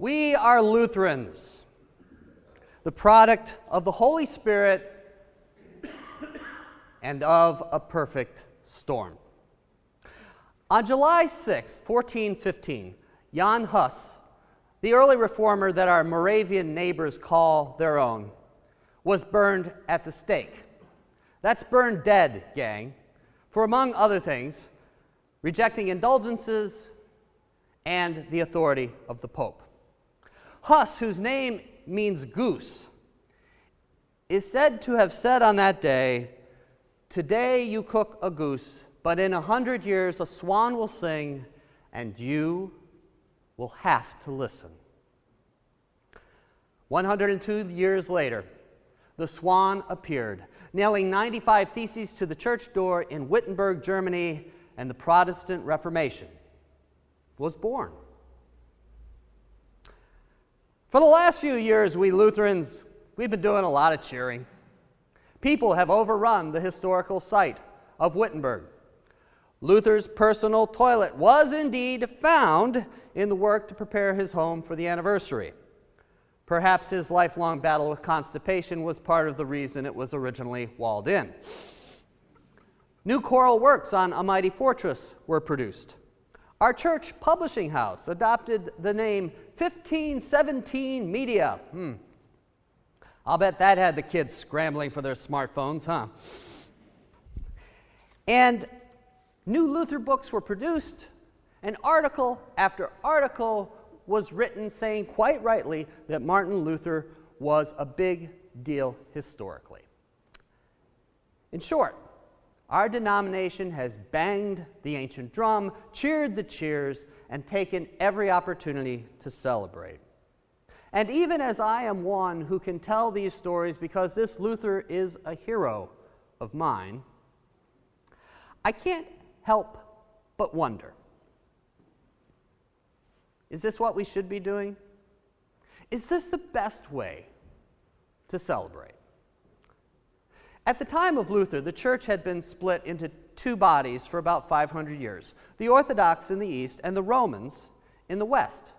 We are Lutherans, the product of the Holy Spirit and of a perfect storm. On July 6, 1415, Jan Hus, the early reformer that our Moravian neighbors call their own, was burned at the stake. That's burned dead, gang, for among other things, rejecting indulgences and the authority of the Pope. Hus, whose name means goose, is said to have said on that day, "Today you cook a goose, but in 100 years a swan will sing, and you will have to listen." 102 years later, the swan appeared, nailing 95 theses to the church door in Wittenberg, Germany, and the Protestant Reformation was born. For the last few years, we Lutherans, we've been doing a lot of cheering. People have overrun the historical site of Wittenberg. Luther's personal toilet was indeed found in the work to prepare his home for the anniversary. Perhaps his lifelong battle with constipation was part of the reason it was originally walled in. New choral works on A Mighty Fortress were produced. Our church publishing house adopted the name 1517 Media. I'll bet that had the kids scrambling for their smartphones, huh? And new Luther books were produced, and article after article was written saying quite rightly that Martin Luther was a big deal historically. In short, our denomination has banged the ancient drum, cheered the cheers, and taken every opportunity to celebrate. And even as I am one who can tell these stories because this Luther is a hero of mine, I can't help but wonder, is this what we should be doing? Is this the best way to celebrate? At the time of Luther, the church had been split into two bodies for about 500 years, the Orthodox in the east and the Romans in the west.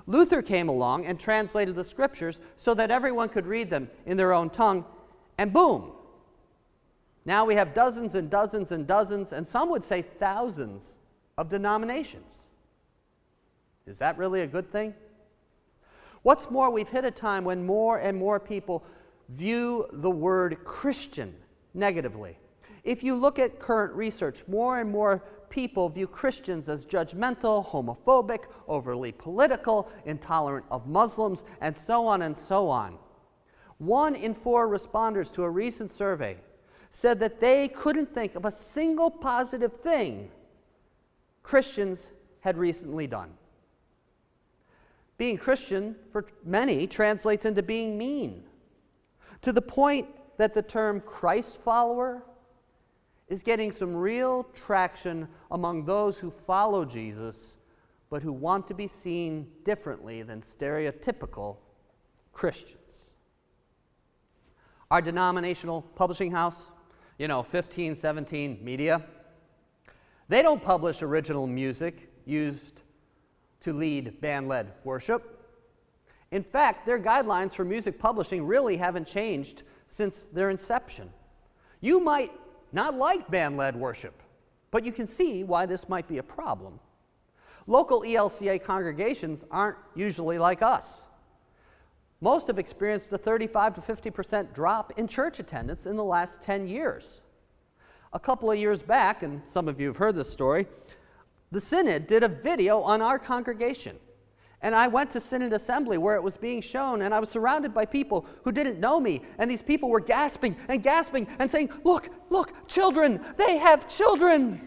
Luther came along and translated the scriptures so that everyone could read them in their own tongue, and boom! Now we have dozens and dozens and dozens, and some would say thousands of denominations. Is that really a good thing? What's more, we've hit a time when more and more people view the word Christian negatively. If you look at current research, more and more people view Christians as judgmental, homophobic, overly political, intolerant of Muslims, and so on and so on. 1 in 4 responders to a recent survey said that they couldn't think of a single positive thing Christians had recently done. Being Christian, for many, translates into being mean, to the point that the term Christ follower is getting some real traction among those who follow Jesus, but who want to be seen differently than stereotypical Christians. Our denominational publishing house, 1517 Media, they don't publish original music used to lead band-led worship. In fact, their guidelines for music publishing really haven't changed since their inception. You might not like band-led worship, but you can see why this might be a problem. Local ELCA congregations aren't usually like us. Most have experienced a 35 to 50% drop in church attendance in the last 10 years. A couple of years back, and some of you have heard this story, the Synod did a video on our congregation. And I went to Synod Assembly where it was being shown, and I was surrounded by people who didn't know me, and these people were gasping and gasping and saying, "Look, look, children, they have children."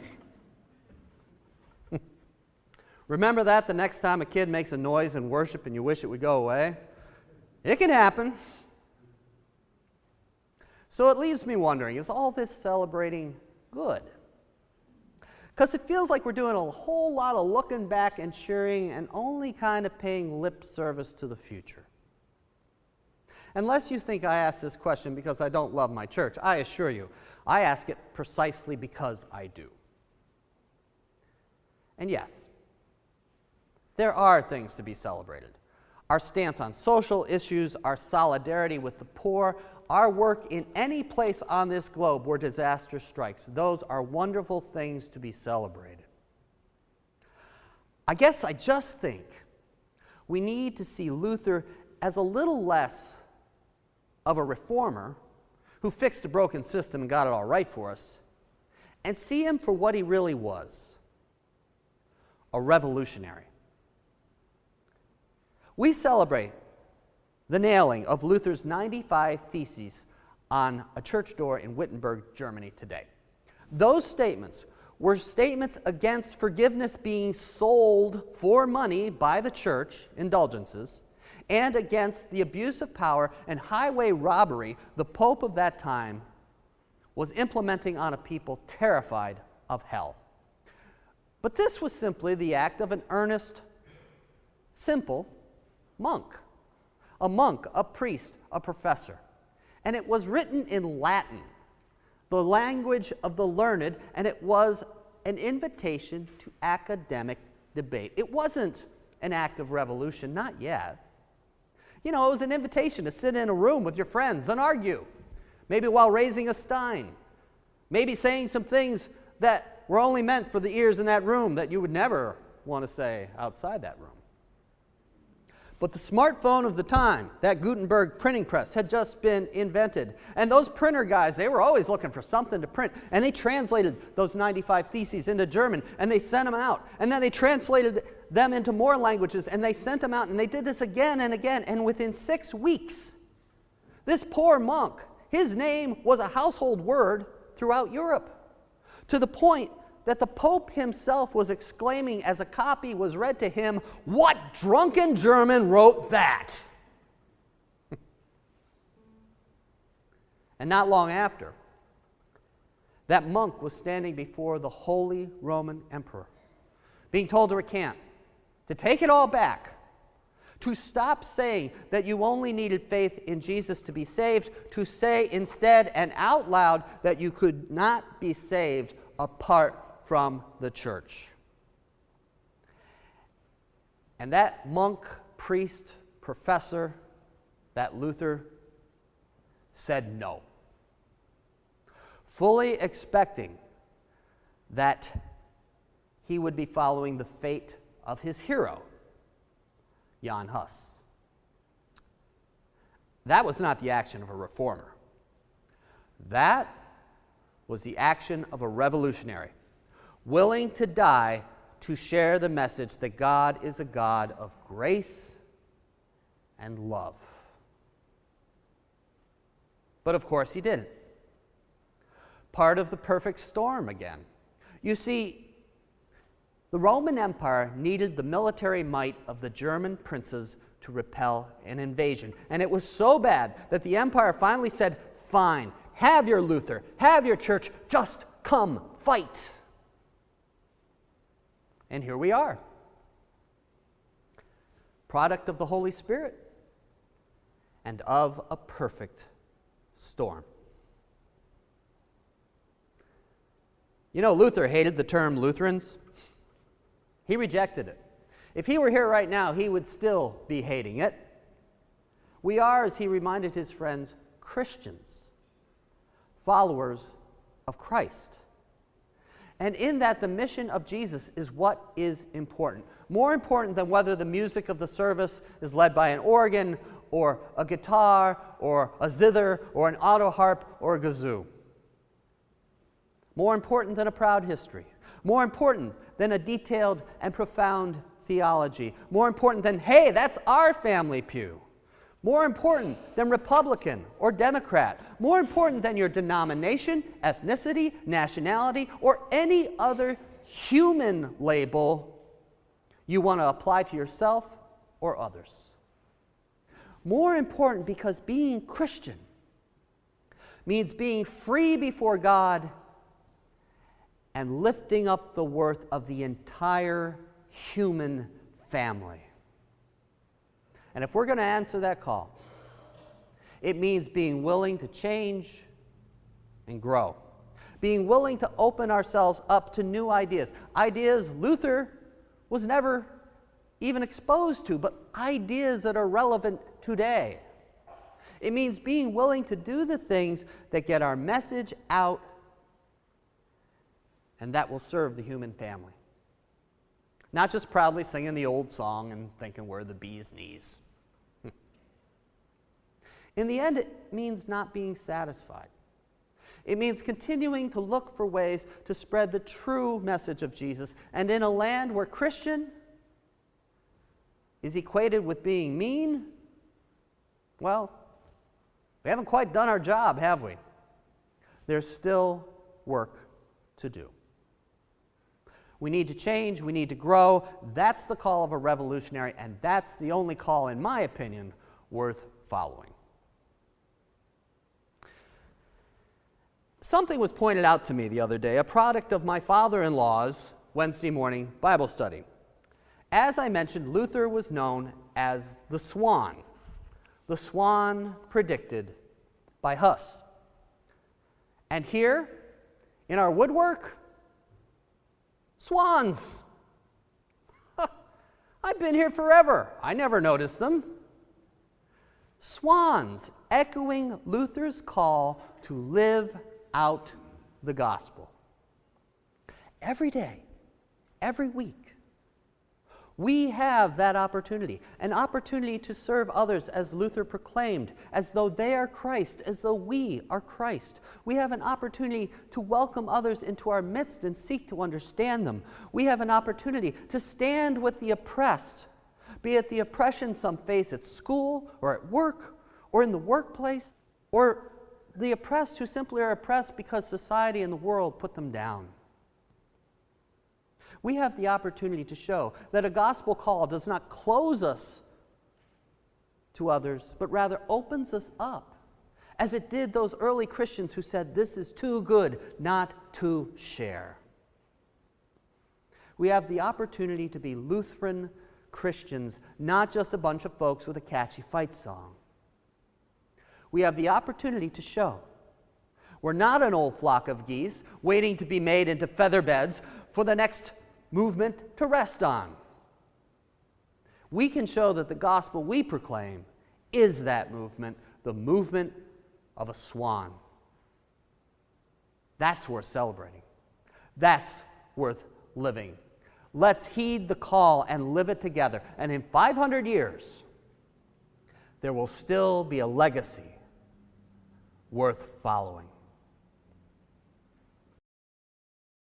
Remember that the next time a kid makes a noise in worship and you wish it would go away? It can happen. So it leaves me wondering, is all this celebrating good? Because it feels like we're doing a whole lot of looking back and cheering and only kind of paying lip service to the future. Unless you think I ask this question because I don't love my church, I assure you, I ask it precisely because I do. And yes, there are things to be celebrated. our stance on social issues, our solidarity with the poor, our work in any place on this globe where disaster strikes. Those are wonderful things to be celebrated. I guess I just think we need to see Luther as a little less of a reformer who fixed a broken system and got it all right for us, and see him for what he really was, a revolutionary. We celebrate the nailing of Luther's 95 Theses on a church door in Wittenberg, Germany today. Those statements were statements against forgiveness being sold for money by the church, indulgences, and against the abuse of power and highway robbery the Pope of that time was implementing on a people terrified of hell. But this was simply the act of an earnest, simple monk. A monk, a priest, a professor. And it was written in Latin, the language of the learned, and it was an invitation to academic debate. It wasn't an act of revolution, not yet. You know, it was an invitation to sit in a room with your friends and argue, maybe while raising a stein, maybe saying some things that were only meant for the ears in that room that you would never want to say outside that room. But the smartphone of the time, that Gutenberg printing press, had just been invented. And those printer guys, they were always looking for something to print. And they translated those 95 Theses into German, and they sent them out. And then they translated them into more languages, and they sent them out. And they did this again and again. And within 6 weeks, this poor monk, his name was a household word throughout Europe, to the point that the Pope himself was exclaiming as a copy was read to him, "What drunken German wrote that?" And not long after, that monk was standing before the Holy Roman Emperor, being told to recant, to take it all back, to stop saying that you only needed faith in Jesus to be saved, to say instead and out loud that you could not be saved apart from the church. And that monk, priest, professor, that Luther, said no, fully expecting that he would be following the fate of his hero, Jan Hus. That was not the action of a reformer. That was the action of a revolutionary, willing to die to share the message that God is a God of grace and love. But of course he didn't. Part of the perfect storm again. You see, the Roman Empire needed the military might of the German princes to repel an invasion. And it was so bad that the empire finally said, "Fine, have your Luther, have your church, just come fight." And here we are. Product of the Holy Spirit and of a perfect storm. You know, Luther hated the term Lutherans. He rejected it. If he were here right now, he would still be hating it. We are, as he reminded his friends, Christians, followers of Christ. And in that, the mission of Jesus is what is important. More important than whether the music of the service is led by an organ or a guitar or a zither or an auto harp or a kazoo. More important than a proud history. More important than a detailed and profound theology. More important than, hey, that's our family pew. More important than Republican or Democrat. More important than your denomination, ethnicity, nationality, or any other human label you want to apply to yourself or others. More important because being Christian means being free before God and lifting up the worth of the entire human family. And if we're going to answer that call, it means being willing to change and grow. Being willing to open ourselves up to new ideas. Ideas Luther was never even exposed to, but ideas that are relevant today. It means being willing to do the things that get our message out and that will serve the human family. Not just proudly singing the old song and thinking we're the bee's knees. In the end, it means not being satisfied. It means continuing to look for ways to spread the true message of Jesus. And in a land where Christian is equated with being mean, well, we haven't quite done our job, have we? There's still work to do. We need to change, we need to grow. That's the call of a revolutionary, and that's the only call, in my opinion, worth following. Something was pointed out to me the other day, a product of my father-in-law's Wednesday morning Bible study. As I mentioned, Luther was known as the Swan predicted by Huss. And here, in our woodwork, swans. I've been here forever. I never noticed them. Swans, echoing Luther's call to live out the gospel. Every day, every week, we have that opportunity, an opportunity to serve others as Luther proclaimed, as though they are Christ, as though we are Christ. We have an opportunity to welcome others into our midst and seek to understand them. We have an opportunity to stand with the oppressed, be it the oppression some face at school or at work or in the workplace, or the oppressed who simply are oppressed because society and the world put them down. We have the opportunity to show that a gospel call does not close us to others, but rather opens us up, as it did those early Christians who said, "This is too good not to share." We have the opportunity to be Lutheran Christians, not just a bunch of folks with a catchy fight song. We have the opportunity to show we're not an old flock of geese waiting to be made into feather beds for the next movement to rest on. We can show that the gospel we proclaim is that movement, the movement of a swan. That's worth celebrating. That's worth living. Let's heed the call and live it together. And in 500 years, there will still be a legacy worth following.